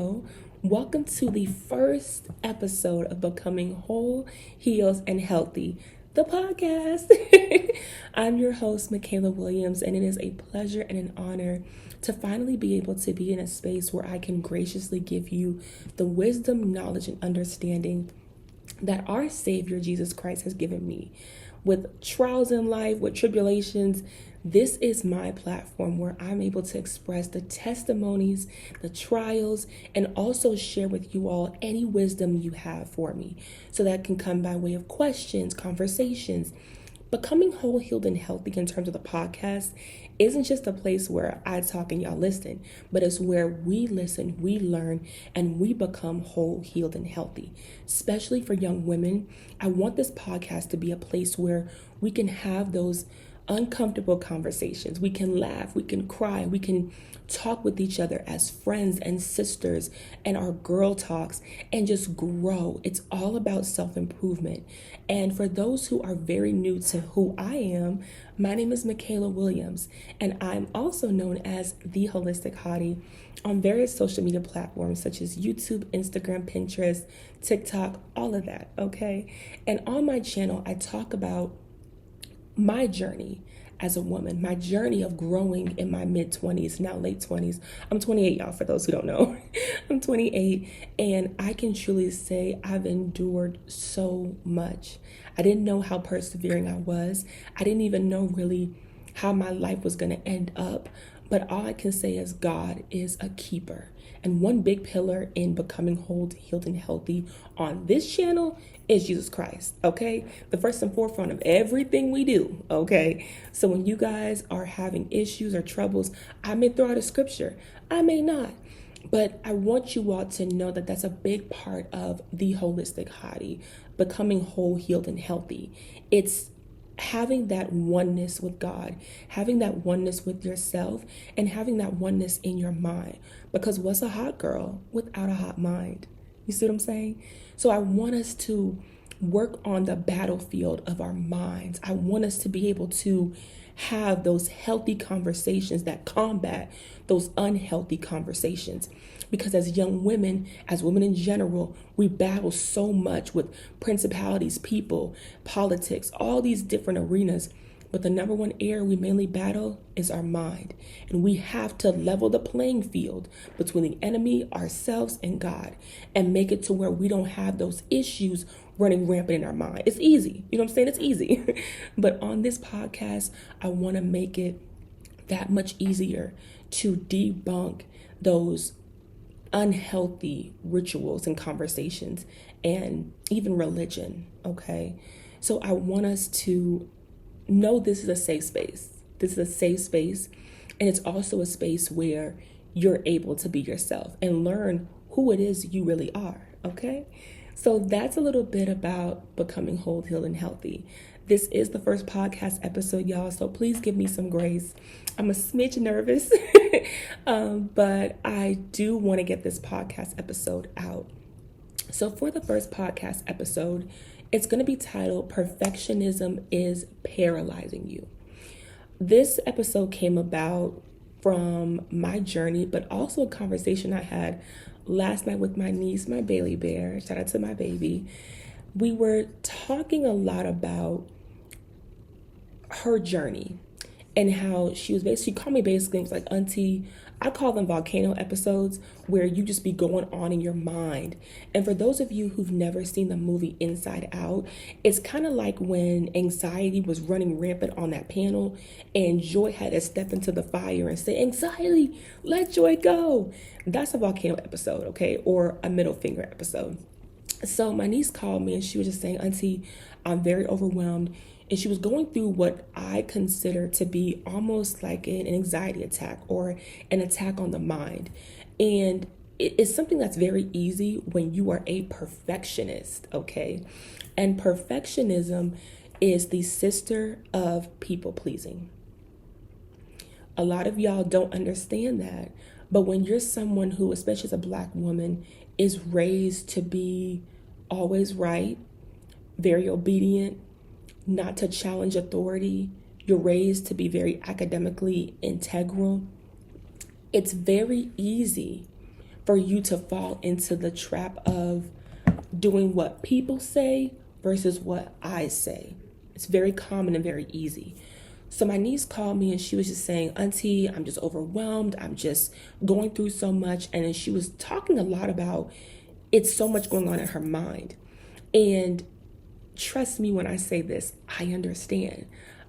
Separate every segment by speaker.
Speaker 1: hello. Welcome to the first episode of Becoming Whole, Healed, and Healthy, the podcast. I'm your host, Mikayla Williams, and it is a pleasure and an honor to finally be able to be in a space where I can graciously give you the wisdom, knowledge, and understanding that our Savior, Jesus Christ, has given me. With trials in life, with tribulations, this is my platform where I'm able to express the testimonies, the trials, and also share with you all any wisdom you have for me. So that can come by way of questions, conversations. Becoming whole, healed, and healthy in terms of the podcast isn't just a place where I talk and y'all listen, but it's where we listen, we learn, and we become whole, healed, and healthy. Especially for young women, I want this podcast to be a place where we can have those uncomfortable conversations. We can laugh, we can cry, we can talk with each other as friends and sisters and our girl talks and just grow. It's all about self-improvement. And for those who are very new to who I am, my name is Mikayla Williams, and I'm also known as TheHolisticHottiee on various social media platforms such as YouTube, Instagram, Pinterest, TikTok, all of that, okay? And on my channel, I talk about my journey as a woman, my journey of growing in my mid-20s, now late 20s. I'm 28, y'all, for those who don't know. I'm 28, and I can truly say I've endured so much. I didn't know how persevering I was. I didn't even know really how my life was going to end up. But all I can say is God is a keeper. And one big pillar in becoming whole, healed, and healthy on this channel is Jesus Christ, okay? The first and forefront of everything we do, okay? So when you guys are having issues or troubles, I may throw out a scripture, I may not. But I want you all to know that that's a big part of the Holistic Hottie, becoming whole, healed, and healthy. It's having that oneness with God, having that oneness with yourself, and having that oneness in your mind. Because what's a hot girl without a hot mind? You see what I'm saying? So I want us to work on the battlefield of our minds. I want us to be able to have those healthy conversations that combat those unhealthy conversations. Because as young women, as women in general, we battle so much with principalities, people, politics, all these different arenas. But the number one area we mainly battle is our mind. And we have to level the playing field between the enemy, ourselves, and God, and make it to where we don't have those issues running rampant in our mind. It's easy. You know what I'm saying? It's easy. But on this podcast, I want to make it that much easier to debunk those unhealthy rituals and conversations and even religion, okay? So I want us to know this is a safe space. This is a safe space, and it's also a space where you're able to be yourself and learn who it is you really are, okay? So that's a little bit about becoming whole, healed, and healthy. This is the first podcast episode, y'all, so please give me some grace. I'm a smidge nervous, but I do want to get this podcast episode out. So for the first podcast episode, it's going to be titled Perfectionism is Paralyzing You. This episode came about from my journey, but also a conversation I had last night with my niece, my Bailey Bear. Shout out to my baby. We were talking a lot about her journey and how she called me basically, it was like, Auntie, I call them volcano episodes where you just be going on in your mind. And for those of you who've never seen the movie Inside Out, it's kind of like when anxiety was running rampant on that panel and Joy had to step into the fire and say, anxiety, let Joy go. That's a volcano episode, okay? Or a middle finger episode. So my niece called me and she was just saying, Auntie, I'm very overwhelmed. And she was going through what I consider to be almost like an anxiety attack or an attack on the mind. And it's something that's very easy when you are a perfectionist, okay? And perfectionism is the sister of people pleasing. A lot of y'all don't understand that. But when you're someone who, especially as a Black woman, is raised to be always right, very obedient, not to challenge authority, you're raised to be very academically integral, it's very easy for you to fall into the trap of doing what people say versus what I say. It's very common and very easy. So my niece called me and she was just saying, Auntie, I'm just overwhelmed. I'm just going through so much. And then she was talking a lot about it's so much going on in her mind. And trust me when I say this, I understand.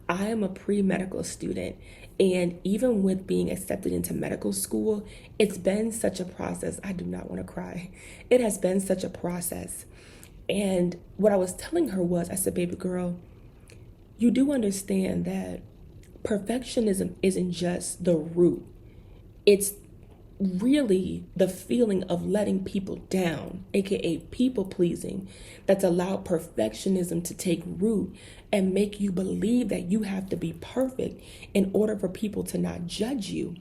Speaker 1: I am a pre-medical student, and even with being accepted into medical school, it's been such a process. I do not want to cry. It has been such a process. And what I was telling her was, I said, baby girl, you do understand that perfectionism isn't just the root. It's really the feeling of letting people down, aka people pleasing, that's allowed perfectionism to take root and make you believe that you have to be perfect in order for people to not judge you.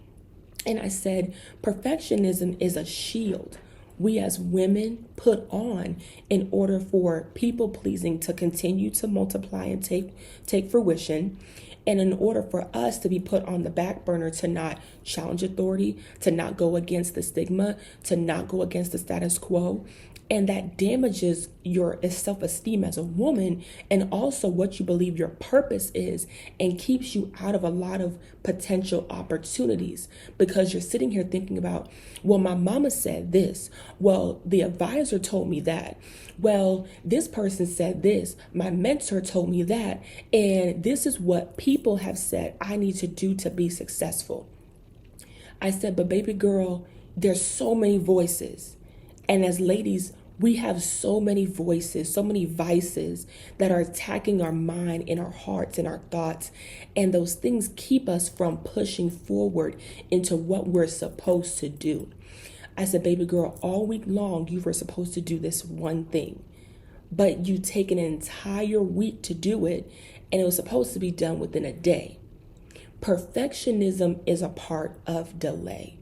Speaker 1: And I said, perfectionism is a shield we as women put on in order for people pleasing to continue to multiply and take fruition. And in order for us to be put on the back burner, to not challenge authority, to not go against the stigma, to not go against the status quo. And that damages your self-esteem as a woman, and also what you believe your purpose is, and keeps you out of a lot of potential opportunities, because you're sitting here thinking about, well, my mama said this. Well, the advisor told me that. Well, this person said this. My mentor told me that. And this is what people have said I need to do to be successful. I said, but baby girl, there's so many voices. And as ladies, we have so many voices, so many vices that are attacking our mind and our hearts and our thoughts. And those things keep us from pushing forward into what we're supposed to do. I said, baby girl, all week long, you were supposed to do this one thing, but you take an entire week to do it, and it was supposed to be done within a day. Perfectionism is a part of delay.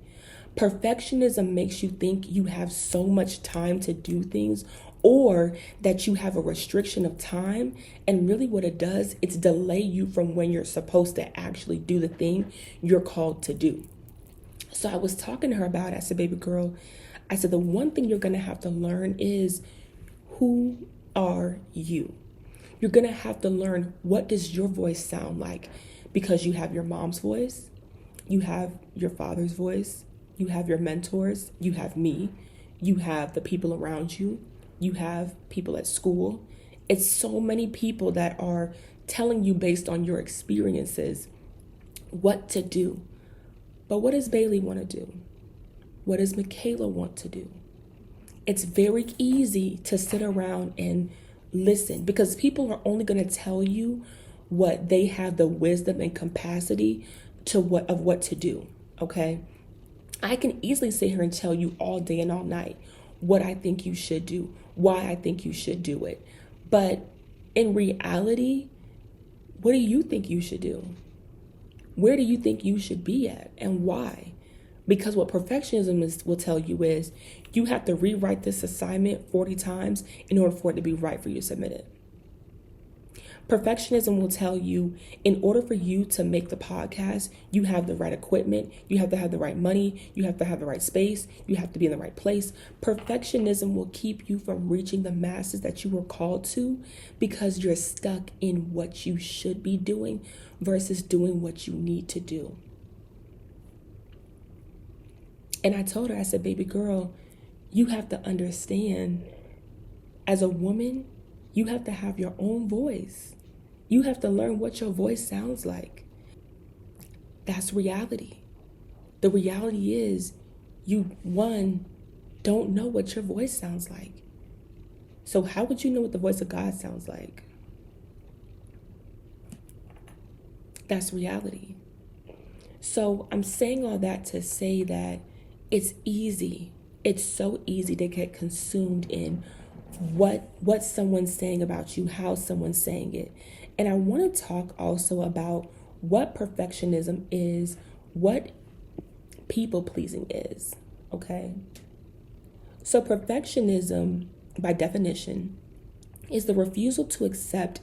Speaker 1: Perfectionism makes you think you have so much time to do things, or that you have a restriction of time. And really what it does, it's delay you from when you're supposed to actually do the thing you're called to do. So I was talking to her about it. I said, baby girl, I said, the one thing you're going to have to learn is, who are you? You're going to have to learn, what does your voice sound like? Because you have your mom's voice, you have your father's voice, you have your mentors, you have me, you have the people around you, you have people at school. It's so many people that are telling you based on your experiences what to do. But what does Bailey want to do? What does Mikayla want to do? It's very easy to sit around and listen, because people are only going to tell you what they have the wisdom and capacity to what to do. Okay. I can easily sit here and tell you all day and all night what I think you should do, why I think you should do it. But in reality, what do you think you should do? Where do you think you should be at, and why? Because what perfectionism will tell you is, you have to rewrite this assignment 40 times in order for it to be right for you to submit it. Perfectionism will tell you, in order for you to make the podcast, you have the right equipment, you have to have the right money, you have to have the right space, you have to be in the right place. Perfectionism will keep you from reaching the masses that you were called to, because you're stuck in what you should be doing versus doing what you need to do. And I told her, I said, baby girl, you have to understand, as a woman, you have to have your own voice. You have to learn what your voice sounds like. That's reality. The reality is, you, one, don't know what your voice sounds like. So how would you know what the voice of God sounds like? That's reality. So I'm saying all that to say that it's easy. It's so easy to get consumed in what someone's saying about you, how someone's saying it. And I want to talk also about what perfectionism is, what people pleasing is, okay? So perfectionism, by definition, is the refusal to accept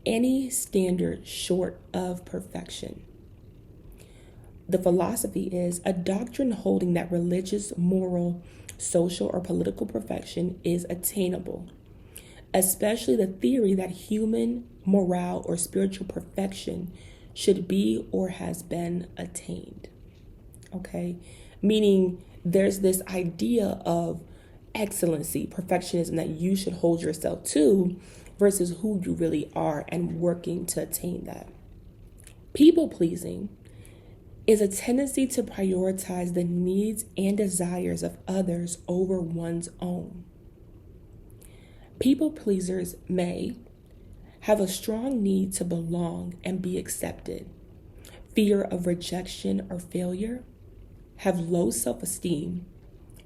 Speaker 1: any standard short of perfection. the philosophy is a doctrine holding that religious, moral, social, or political perfection is attainable, especially the theory that human morale or spiritual perfection should be or has been attained. Okay? Meaning there's this idea of excellency, perfectionism that you should hold yourself to versus who you really are and working to attain that. People pleasing is a tendency to prioritize the needs and desires of others over one's own. People pleasers may have a strong need to belong and be accepted, fear of rejection or failure, have low self-esteem,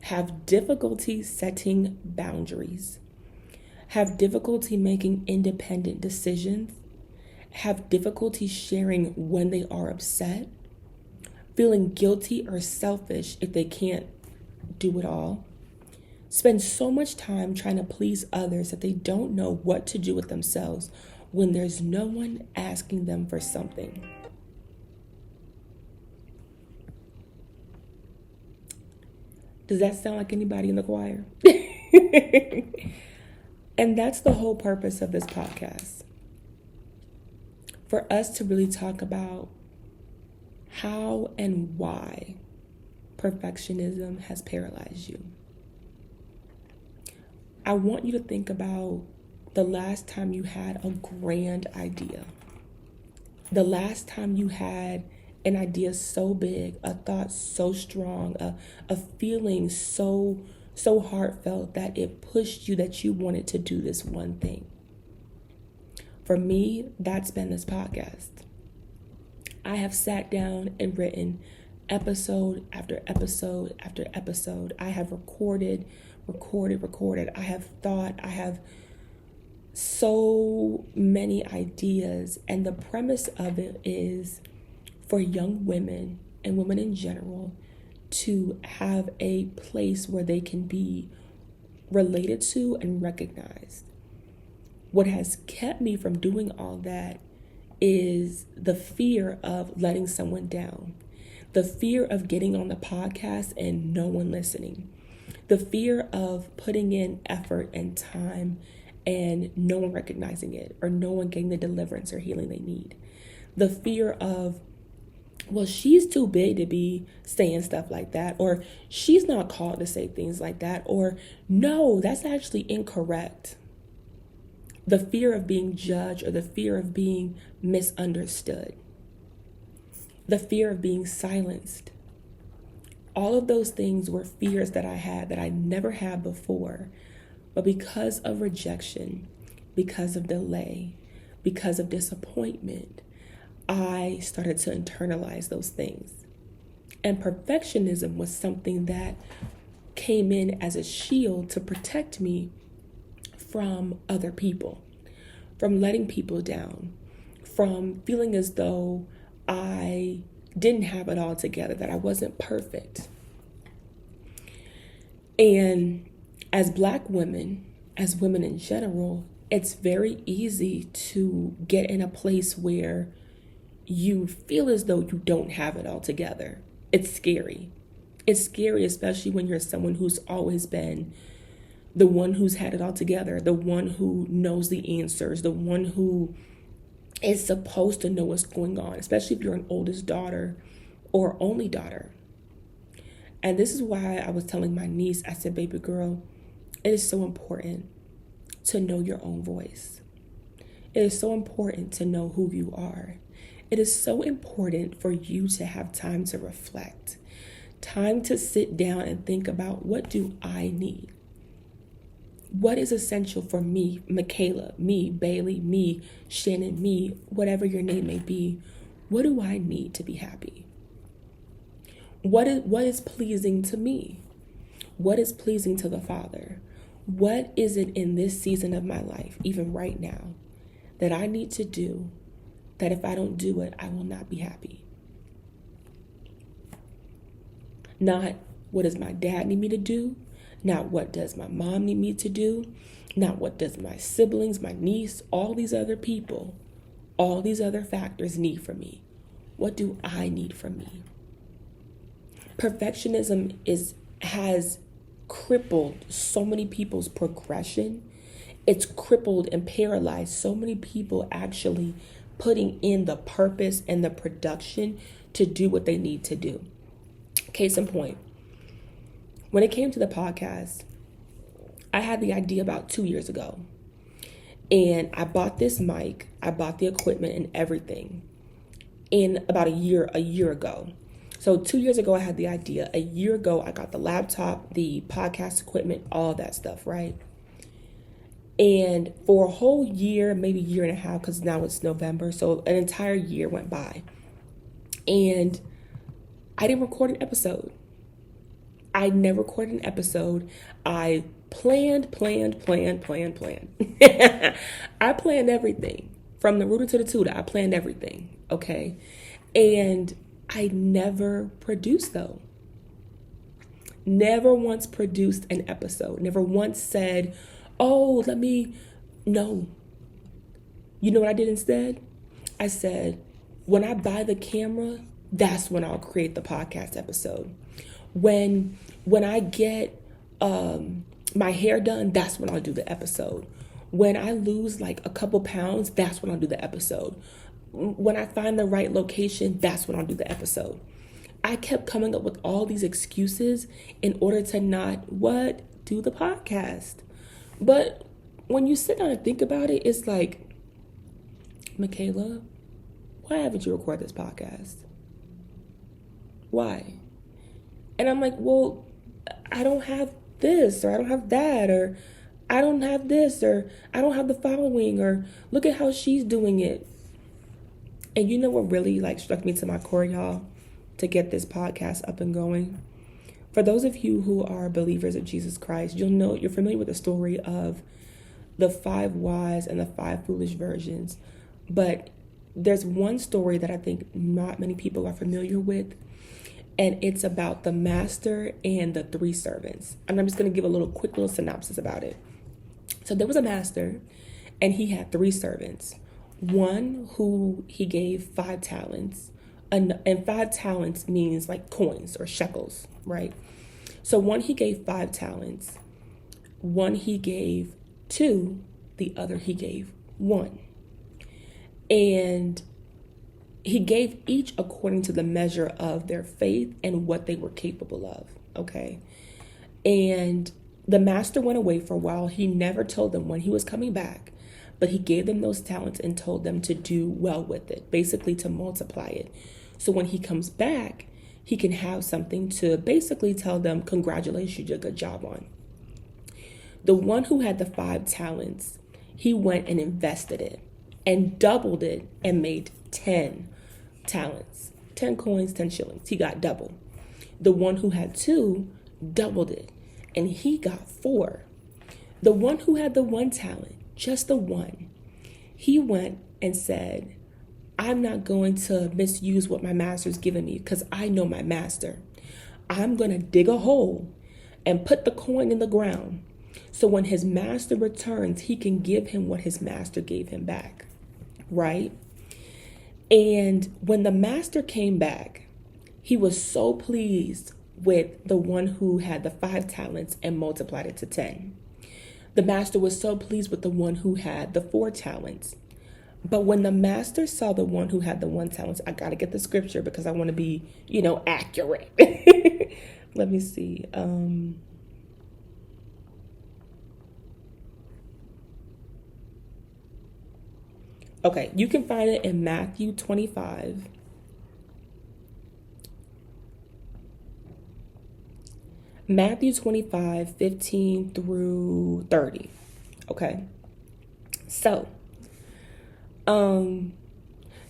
Speaker 1: have difficulty setting boundaries, have difficulty making independent decisions, have difficulty sharing when they are upset, feeling guilty or selfish if they can't do it all, spend so much time trying to please others that they don't know what to do with themselves when there's no one asking them for something. Does that sound like anybody in the choir? And that's the whole purpose of this podcast. For us to really talk about how and why perfectionism has paralyzed you. I want you to think about the last time you had a grand idea. The last time you had an idea so big, a thought so strong, a feeling so heartfelt that it pushed you that you wanted to do this one thing. For me, that's been this podcast. I have sat down and written episode after episode after episode. I have recorded. I have thought. I have so many ideas. And the premise of it is for young women and women in general to have a place where they can be related to and recognized. What has kept me from doing all that is the fear of letting someone down, the fear of getting on the podcast and no one listening, the fear of putting in effort and time and no one recognizing it or no one getting the deliverance or healing they need, the fear of, well, she's too big to be saying stuff like that, or she's not called to say things like that, or no, that's actually incorrect. The fear of being judged or the fear of being misunderstood. The fear of being silenced. All of those things were fears that I had that I never had before. But because of rejection, because of delay, because of disappointment, I started to internalize those things. And perfectionism was something that came in as a shield to protect me from other people, from letting people down, from feeling as though I didn't have it all together, that I wasn't perfect. And as Black women, as women in general, it's very easy to get in a place where you feel as though you don't have it all together. It's scary. It's scary, especially when you're someone who's always been the one who's had it all together, the one who knows the answers, the one who is supposed to know what's going on, especially if you're an oldest daughter or only daughter. And this is why I was telling my niece, I said, baby girl, it is so important to know your own voice. It is so important to know who you are. It is so important for you to have time to reflect, time to sit down and think about, what do I need? What is essential for me, Mikayla, me, Bailey, me, Shannon, me, whatever your name may be? What do I need to be happy? What is pleasing to me? What is pleasing to the Father? What is it in this season of my life, even right now, that I need to do, that if I don't do it, I will not be happy? Not what does my dad need me to do? Not what does my mom need me to do? Not what does my siblings, my niece, all these other people, all these other factors need from me? What do I need from me? Perfectionism has crippled so many people's progression. It's crippled and paralyzed so many people actually putting in the purpose and the production to do what they need to do. Case in point, when it came to the podcast, I had the idea about 2 years ago. And I bought this mic, I bought the equipment and everything in about a year ago. So 2 years ago, I had the idea. A year ago, I got the laptop, the podcast equipment, all that stuff, right? And for a whole year, maybe year and a half, because now it's November, so an entire year went by. And I didn't record an episode. I never recorded an episode. I planned. I planned everything. From the rooter to the tutor, I planned everything, okay? And I never produced, though. Never once produced an episode. Never once said, oh, no. You know what I did instead? I said, when I buy the camera, that's when I'll create the podcast episode. When I get my hair done, that's when I'll do the episode. When I lose like a couple pounds, that's when I'll do the episode. When I find the right location, that's when I'll do the episode. I kept coming up with all these excuses in order to not do the podcast. But when you sit down and think about it, it's like, Mikayla, why haven't you recorded this podcast? Why? And I'm like, well, I don't have this, or I don't have that, or I don't have this, or I don't have the following, or look at how she's doing it. And you know what really struck me to my core, y'all, to get this podcast up and going? For those of you who are believers of Jesus Christ, you're familiar with the story of the 5 wise and the 5 foolish virgins. But there's one story that I think not many people are familiar with, and it's about the master and the 3 servants. And I'm just going to give a quick little synopsis about it. So there was a master, and he had 3 servants. One who he gave 5 talents, and 5 talents means like coins or shekels, right? So one he gave 5 talents, one he gave 2, the other he gave 1. And he gave each according to the measure of their faith and what they were capable of, okay? And the master went away for a while. He never told them when he was coming back, but he gave them those talents and told them to do well with it, basically to multiply it. So when he comes back, he can have something to basically tell them, congratulations, you did a good job on. The one who had the 5 talents, he went and invested it and doubled it and made 10 talents, 10 coins, 10 shillings. He got double. The one who had 2 doubled it and he got 4. The one who had the 1 talent, just the 1, he went and said, I'm not going to misuse what my master's given me because I know my master. I'm going to dig a hole and put the coin in the ground. So when his master returns, he can give him what his master gave him back, right? And when the master came back, he was so pleased with the one who had the 5 talents and multiplied it to 10. The master was so pleased with the one who had the 4 talents. But when the master saw the one who had the 1 talent, I got to get the scripture because I want to be, accurate. Let me see. Okay, you can find it in Matthew 25. Matthew 25, 15 through 30. Okay. So,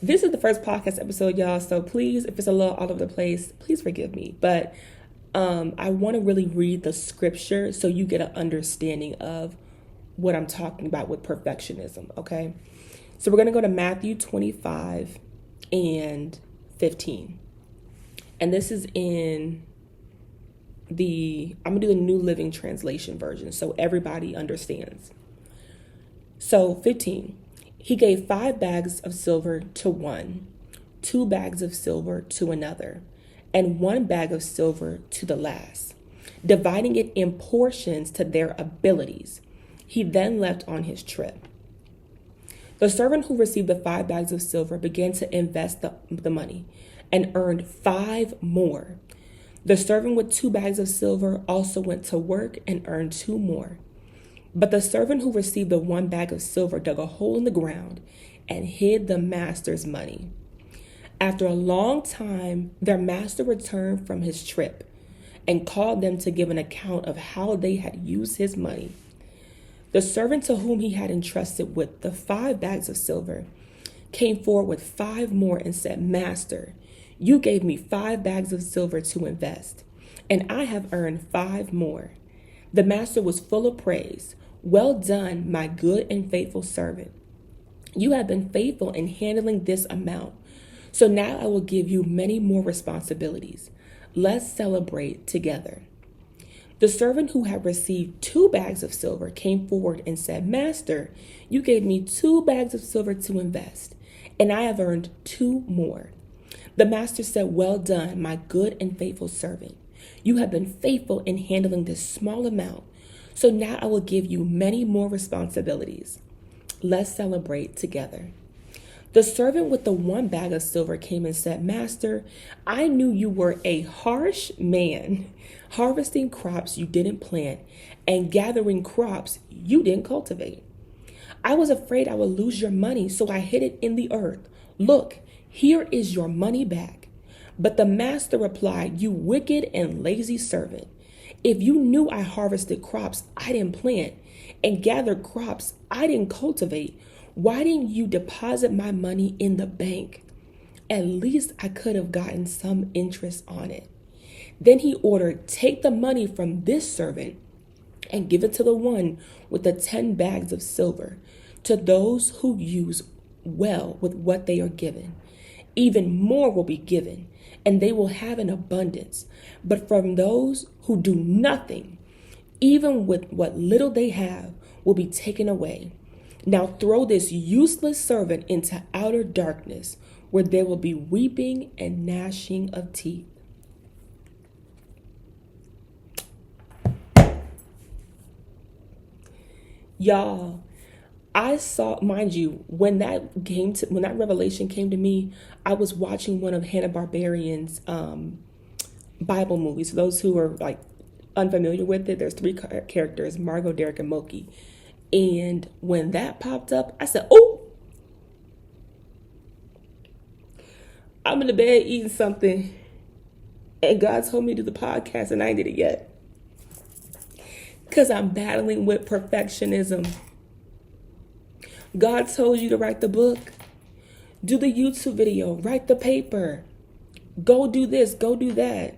Speaker 1: this is the first podcast episode, y'all. So please, if it's a little all over the place, please forgive me. But I want to really read the scripture so you get an understanding of what I'm talking about with perfectionism, okay? So we're going to go to Matthew 25 and 15. And this is I'm going to do the New Living Translation version so everybody understands. So 15, he gave 5 bags of silver to one, 2 bags of silver to another, and 1 bag of silver to the last, dividing it in portions to their abilities. He then left on his trip. The servant who received the 5 bags of silver began to invest the money and earned 5 more. The servant with 2 bags of silver also went to work and earned 2 more. But the servant who received the 1 bag of silver dug a hole in the ground and hid the master's money. After a long time, their master returned from his trip and called them to give an account of how they had used his money. The servant to whom he had entrusted with the 5 bags of silver came forward with 5 more and said, "Master, you gave me 5 bags of silver to invest, and I have earned 5 more." The master was full of praise. "Well done, my good and faithful servant. You have been faithful in handling this amount. So now I will give you many more responsibilities. Let's celebrate together." The servant who had received 2 bags of silver came forward and said, "Master, you gave me 2 bags of silver to invest, and I have earned 2 more." The master said, "Well done, my good and faithful servant. You have been faithful in handling this small amount. So now I will give you many more responsibilities. Let's celebrate together." The servant with the 1 bag of silver came and said, "Master, I knew you were a harsh man, harvesting crops you didn't plant and gathering crops you didn't cultivate. I was afraid I would lose your money, so I hid it in the earth. Look, here is your money back." But the master replied, "You wicked and lazy servant. If you knew I harvested crops I didn't plant and gathered crops I didn't cultivate, why didn't you deposit my money in the bank? At least I could have gotten some interest on it." Then he ordered, "Take the money from this servant and give it to the one with the 10 bags of silver. To those who use well with what they are given, even more will be given, and they will have an abundance. But from those who do nothing, even with what little they have, will be taken away. Now throw this useless servant into outer darkness, where there will be weeping and gnashing of teeth." Y'all, I saw, mind you, when that revelation came to me, I was watching one of Hanna-Barbarian's Bible movies. For those who are like unfamiliar with it, there's 3 characters: Margot, Derek, and Moki. And when that popped up, I said, "Oh, I'm in the bed eating something, and God told me to do the podcast, and I ain't did it yet, because I'm battling with perfectionism." God told you to write the book, do the YouTube video, write the paper, go do this, go do that.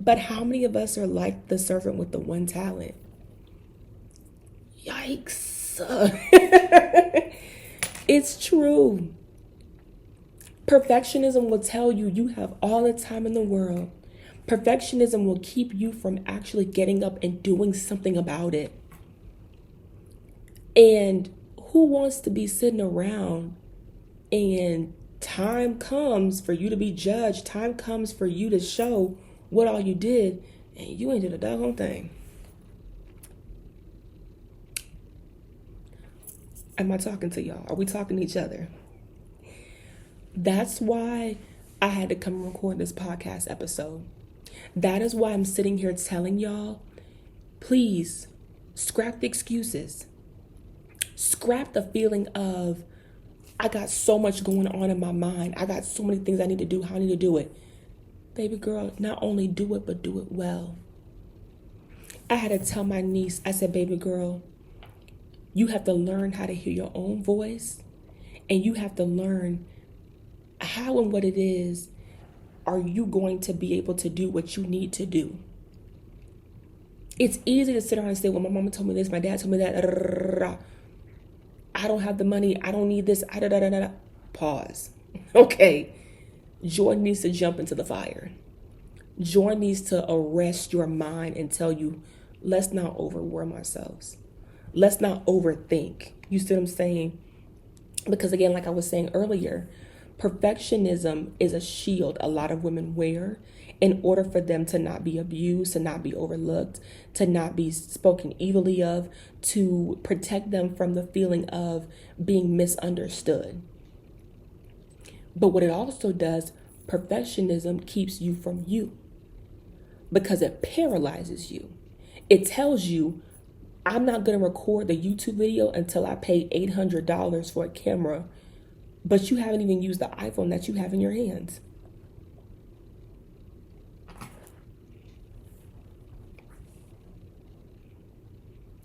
Speaker 1: But how many of us are like the servant with the 1 talent? Yikes. It's true. Perfectionism will tell you you have all the time in the world. Perfectionism will keep you from actually getting up and doing something about it. And who wants to be sitting around and time comes for you to be judged, time comes for you to show what all you did, and you ain't did a doggone thing? Am I talking to y'all? Are we talking to each other? That's why I had to come and record this podcast episode. That is why I'm sitting here telling y'all, please scrap the excuses. Scrap the feeling of, I got so much going on in my mind. I got so many things I need to do. How I need to do it. Baby girl, not only do it, but do it well. I had to tell my niece, I said, "Baby girl, you have to learn how to hear your own voice, and you have to learn how and what it is are you going to be able to do what you need to do." It's easy to sit around and say, "Well, my mama told me this, my dad told me that. I don't have the money. I don't need this. Pause. Okay. Joy needs to jump into the fire. Joy needs to arrest your mind and tell you, let's not overwhelm ourselves. Let's not overthink. You see what I'm saying? Because again, like I was saying earlier, Perfectionism is a shield a lot of women wear in order for them to not be abused, to not be overlooked, to not be spoken evilly of, to protect them from the feeling of being misunderstood. But what it also does, perfectionism keeps you from you because it paralyzes you. It tells you, I'm not going to record the YouTube video until I pay $800 for a camera, but you haven't even used the iPhone that you have in your hands.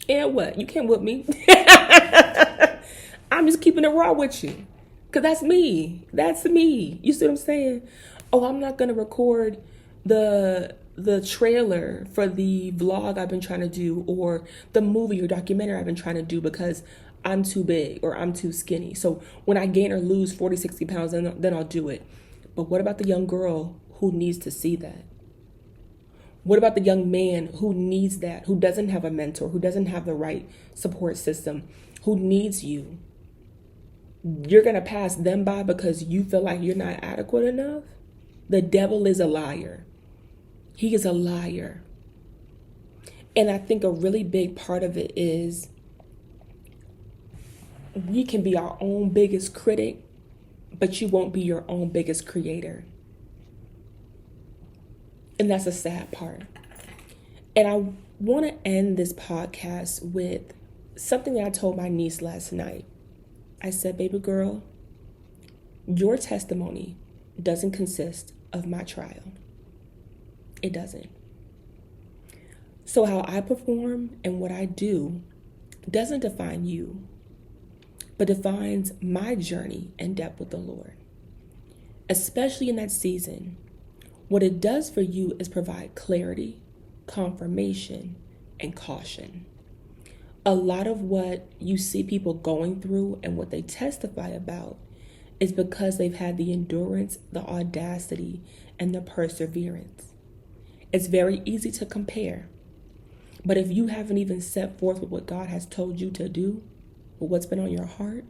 Speaker 1: And what? You can't whip me. I'm just keeping it raw with you. Because that's me. That's me. You see what I'm saying? Oh, I'm not going to record the trailer for the vlog I've been trying to do, or the movie or documentary I've been trying to do, because I'm too big or I'm too skinny. So when I gain or lose 40, 60 pounds, then I'll do it. But what about the young girl who needs to see that? What about the young man who needs that, who doesn't have a mentor, who doesn't have the right support system, who needs you? You're going to pass them by because you feel like you're not adequate enough? The devil is a liar. He is a liar. And I think a really big part of it is we can be our own biggest critic, but you won't be your own biggest creator. And that's a sad part. And I want to end this podcast with something that I told my niece last night. I said, baby girl, your testimony doesn't consist of my trial. It doesn't. So how I perform and what I do doesn't define you, but defines my journey and depth with the Lord. Especially in that season, what it does for you is provide clarity, confirmation, and caution. A lot of what you see people going through and what they testify about is because they've had the endurance, the audacity, and the perseverance. It's very easy to compare. But if you haven't even set forth with what God has told you to do, or what's been on your heart,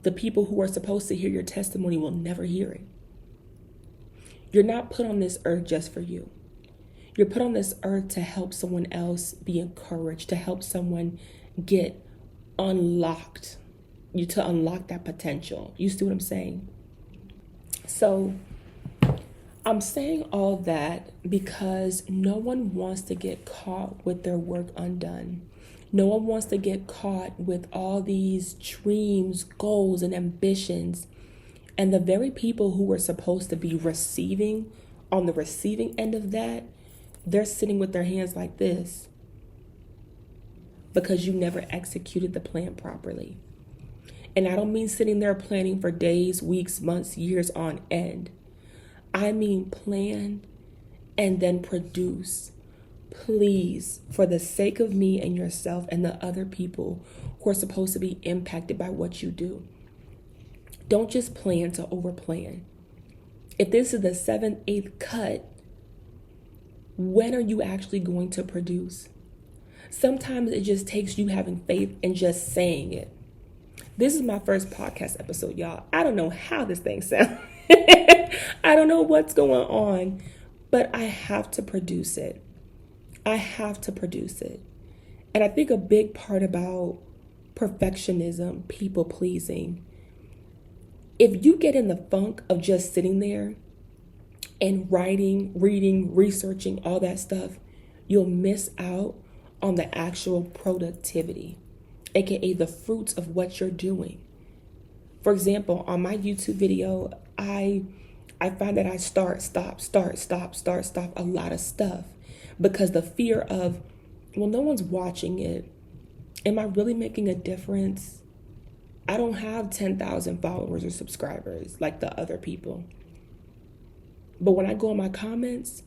Speaker 1: the people who are supposed to hear your testimony will never hear it. You're not put on this earth just for you. You're put on this earth to help someone else be encouraged, to help someone get unlocked, to unlock that potential. You see what I'm saying? So I'm saying all that because no one wants to get caught with their work undone. No one wants to get caught with all these dreams, goals, and ambitions. And the very people who were supposed to be receiving, on the receiving end of that, they're sitting with their hands like this because you never executed the plan properly. And I don't mean sitting there planning for days, weeks, months, years on end. I mean plan and then produce. Please, for the sake of me and yourself and the other people who are supposed to be impacted by what you do, don't just plan to overplan. If this is the 7th, 8th cut, when are you actually going to produce? Sometimes it just takes you having faith and just saying it. This is my first podcast episode, y'all. I don't know how this thing sounds. I don't know what's going on, but I have to produce it. I have to produce it. And I think a big part about perfectionism, people pleasing, if you get in the funk of just sitting there and writing, reading, researching, all that stuff, you'll miss out on the actual productivity, aka the fruits of what you're doing. For example, on my YouTube video, I find that I start, stop a lot of stuff because the fear of, well, no one's watching it. Am I really making a difference? I don't have 10,000 followers or subscribers like the other people. But when I go in my comments,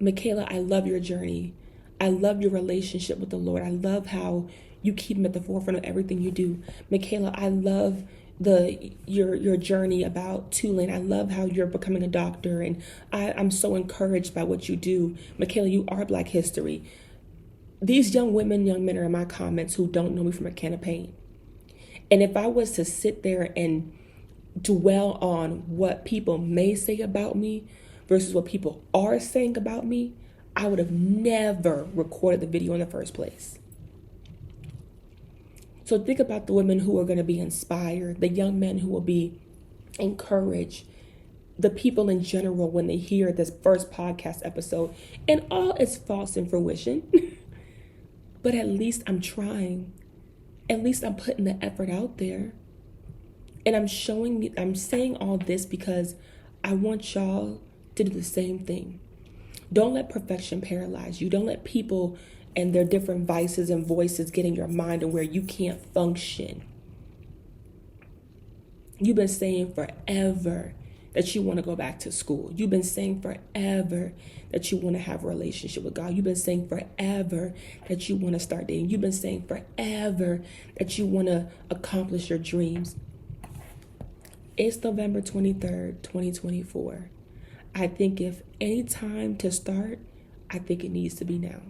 Speaker 1: Mikayla, I love your journey. I love your relationship with the Lord. I love how you keep him at the forefront of everything you do. Mikayla, I love your journey about Tulane. I love how you're becoming a doctor, and I'm so encouraged by what you do. Mikayla, you are Black history. These young women, young men are in my comments who don't know me from a can of paint. And if I was to sit there and dwell on what people may say about me versus what people are saying about me, I would have never recorded the video in the first place. So think about the women who are going to be inspired, the young men who will be encouraged, the people in general when they hear this first podcast episode, and all is false in fruition. But at least I'm trying. At least I'm putting the effort out there. And I'm saying all this because I want y'all to do the same thing. Don't let perfection paralyze you. Don't let people and their different vices and voices get in your mind and where you can't function. You've been saying forever that you want to go back to school. You've been saying forever that you want to have a relationship with God. You've been saying forever that you want to start dating. You've been saying forever that you want to accomplish your dreams. It's November 23rd, 2024. I think if any time to start, I think it needs to be now.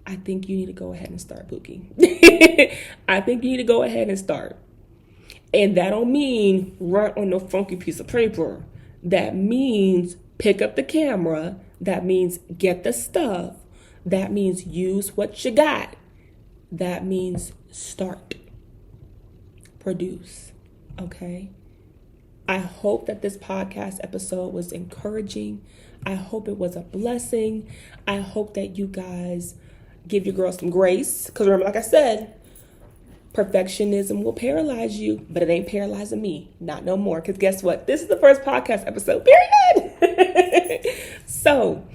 Speaker 1: I think you need to go ahead and start, Pookie. I think you need to go ahead and start. And that don't mean write on a funky piece of paper. That means pick up the camera. That means get the stuff. That means use what you got. That means start. Produce. Okay? I hope that this podcast episode was encouraging. I hope it was a blessing. I hope that you guys give your girl some grace. Because remember, like I said, perfectionism will paralyze you, but it ain't paralyzing me. Not no more. Because guess what? This is the first podcast episode, period. So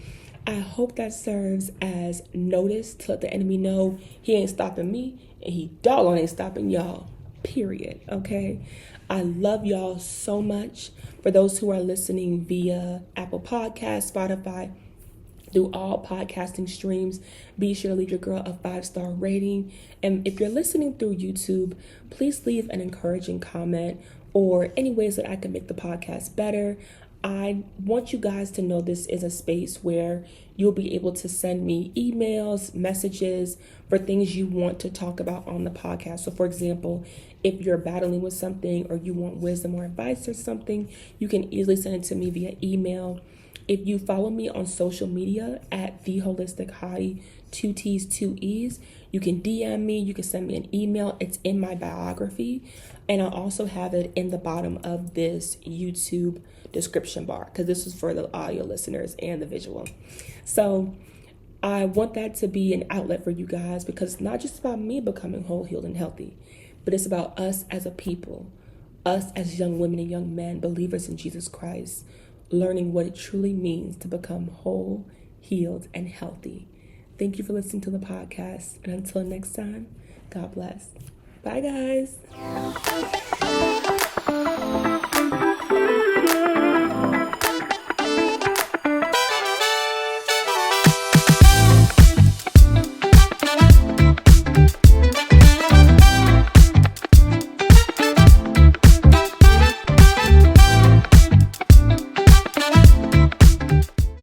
Speaker 1: I hope that serves as notice to let the enemy know he ain't stopping me and he doggone ain't stopping y'all, period. Okay? I love y'all so much. For those who are listening via Apple Podcasts, Spotify, through all podcasting streams, be sure to leave your girl a 5-star rating. And if you're listening through YouTube, please leave an encouraging comment or any ways that I can make the podcast better. I want you guys to know this is a space where you'll be able to send me emails, messages for things you want to talk about on the podcast. So for example, if you're battling with something or you want wisdom or advice or something, you can easily send it to me via email. If you follow me on social media at TheHolisticHottiee, 2 T's, 2 E's, you can DM me, you can send me an email. It's in my biography. And I'll also have it in the bottom of this YouTube description bar because this is for the audio listeners and the visual. So I want that to be an outlet for you guys because it's not just about me becoming whole, healed, and healthy, but it's about us as a people, us as young women and young men, believers in Jesus Christ, learning what it truly means to become whole, healed, and healthy. Thank you for listening to the podcast. And until next time, God bless. Bye, guys.